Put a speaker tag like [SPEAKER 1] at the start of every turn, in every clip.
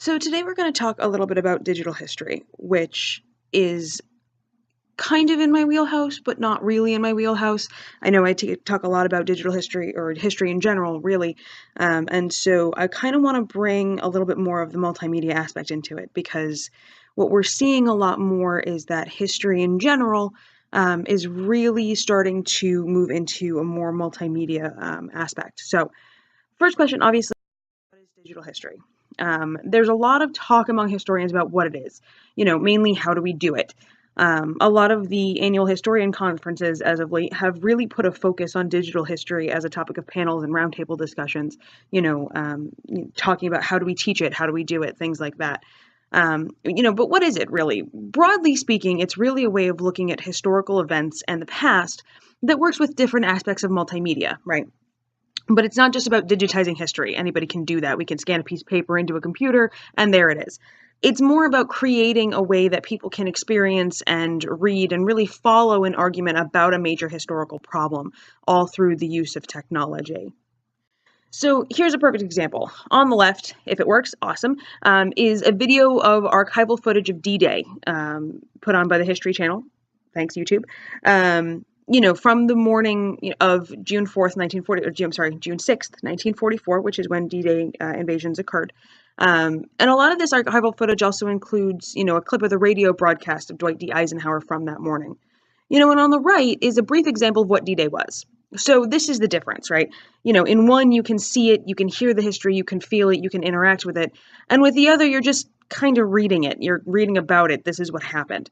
[SPEAKER 1] So today we're going to talk a little bit about digital history, which is kind of in my wheelhouse, but not really in my wheelhouse. I know talk a lot about digital history or history in general, really. And so I kind of want to bring a little bit more of the multimedia aspect into it because what we're seeing a lot more is that history in general is really starting to move into a more multimedia aspect. So, first question, obviously, what is digital history? There's a lot of talk among historians about what it is, mainly how do we do it. A lot of the annual historian conferences as of late have really put a focus on digital history as a topic of panels and roundtable discussions, talking about how do we teach it, how do we do it, things like that. But what is it really? Broadly speaking, it's really a way of looking at historical events and the past that works with different aspects of multimedia, right? But it's not just about digitizing history. Anybody can do that. We can scan a piece of paper into a computer, and there it is. It's more about creating a way that people can experience and read and really follow an argument about a major historical problem, all through the use of technology. So here's a perfect example. On the left, if it works, awesome, is a video of archival footage of D-Day put on by the History Channel. Thanks, YouTube. From the morning of June 4th, 1940, June 6th, 1944, which is when D-Day invasions occurred. And a lot of this archival footage also includes, a clip of the radio broadcast of Dwight D. Eisenhower from that morning. And on the right is a brief example of what D-Day was. So this is the difference, right? In one, you can see it, you can hear the history, you can feel it, you can interact with it. And with the other, you're just kind of reading it. You're reading about it. This is what happened.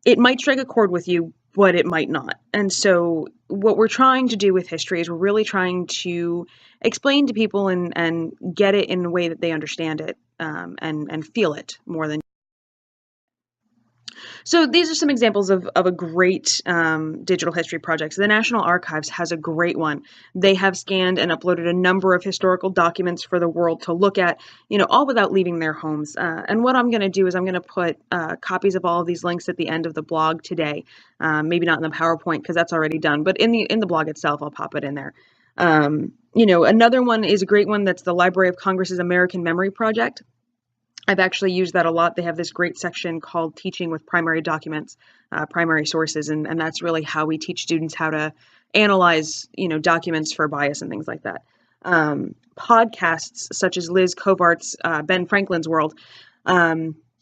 [SPEAKER 1] It might strike a chord with you, but it might not. And so what we're trying to do with history is we're really trying to explain to people and get it in a way that they understand it and feel it more than. So these are some examples of a great digital history project. So the National Archives has a great one. They have scanned and uploaded a number of historical documents for the world to look at, all without leaving their homes. And what I'm going to do is I'm going to put copies of all of these links at the end of the blog today. Maybe not in the PowerPoint because that's already done, but in the blog itself, I'll pop it in there. Another one is a great one. That's the Library of Congress's American Memory Project. I've actually used that a lot. They have this great section called Teaching with Primary Documents, Primary Sources, and that's really how we teach students how to analyze, documents for bias and things like that. Podcasts such as Liz Covart's Ben Franklin's World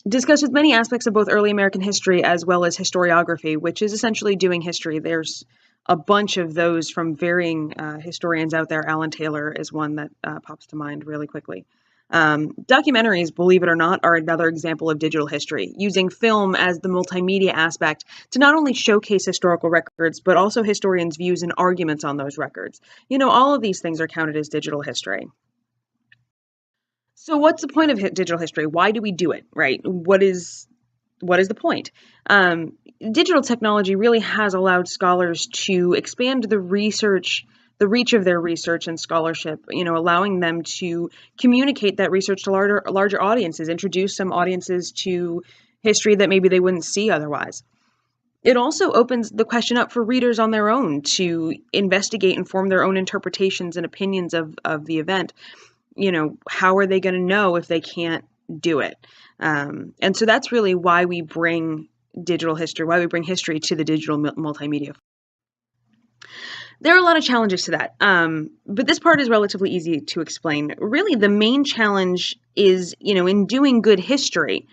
[SPEAKER 1] discusses many aspects of both early American history as well as historiography, which is essentially doing history. There's a bunch of those from varying historians out there. Alan Taylor is one that pops to mind really quickly. Documentaries, believe it or not, are another example of digital history, using film as the multimedia aspect to not only showcase historical records, but also historians' views and arguments on those records. All of these things are counted as digital history. So what's the point of digital history? Why do we do it, right? What is the point? Digital technology really has allowed scholars to expand the reach of their research and scholarship, allowing them to communicate that research to larger audiences, introduce some audiences to history that maybe they wouldn't see otherwise. It also opens the question up for readers on their own to investigate and form their own interpretations and opinions of the event. How are they going to know if they can't do it? And so that's really why we bring history to the digital multimedia. There are a lot of challenges to that, but this part is relatively easy to explain. Really, the main challenge is, in doing good history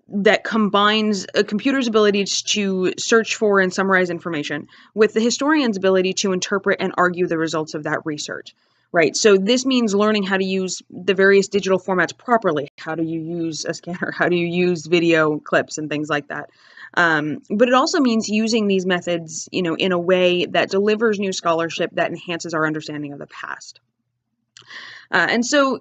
[SPEAKER 1] that combines a computer's ability to search for and summarize information with the historian's ability to interpret and argue the results of that research. Right. So this means learning how to use the various digital formats properly. How do you use a scanner? How do you use video clips and things like that? But it also means using these methods, in a way that delivers new scholarship that enhances our understanding of the past. And so,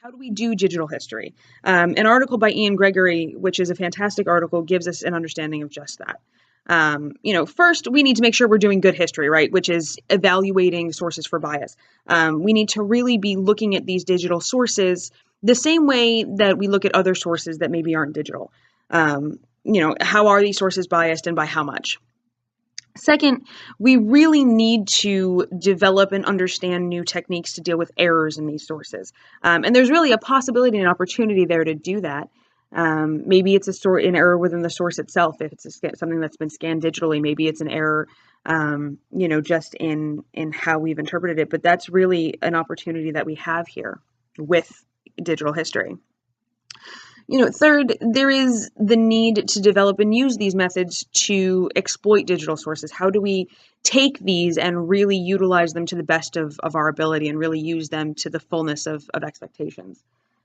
[SPEAKER 1] how do we do digital history? An article by Ian Gregory, which is a fantastic article, gives us an understanding of just that. First, we need to make sure we're doing good history, right? Which is evaluating sources for bias. We need to really be looking at these digital sources the same way that we look at other sources that maybe aren't digital. How are these sources biased and by how much? Second, we really need to develop and understand new techniques to deal with errors in these sources. And there's really a possibility and opportunity there to do that. Maybe it's an error within the source itself. If it's something that's been scanned digitally, maybe it's an error, just in how we've interpreted it. But that's really an opportunity that we have here with digital history. Third, there is the need to develop and use these methods to exploit digital sources. How do we take these and really utilize them to the best of our ability and really use them to the fullness of expectations?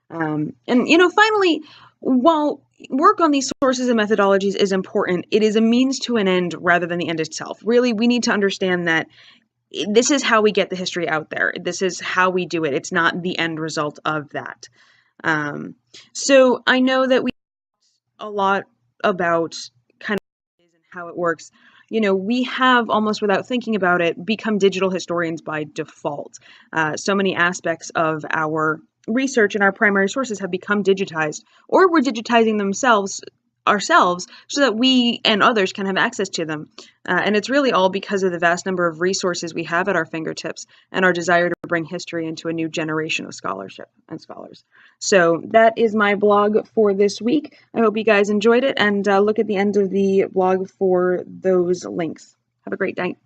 [SPEAKER 1] Finally, while work on these sources and methodologies is important, it is a means to an end rather than the end itself. Really, we need to understand that this is how we get the history out there. This is how we do it. It's not the end result of that. So I know that we a lot about kind of and how it works. We have, almost without thinking about it, become digital historians by default. So many aspects of our research and our primary sources have become digitized, or we're digitizing ourselves so that we and others can have access to them. And it's really all because of the vast number of resources we have at our fingertips and our desire to bring history into a new generation of scholarship and scholars. So that is my blog for this week. I hope you guys enjoyed it, and look at the end of the blog for those links. Have a great night.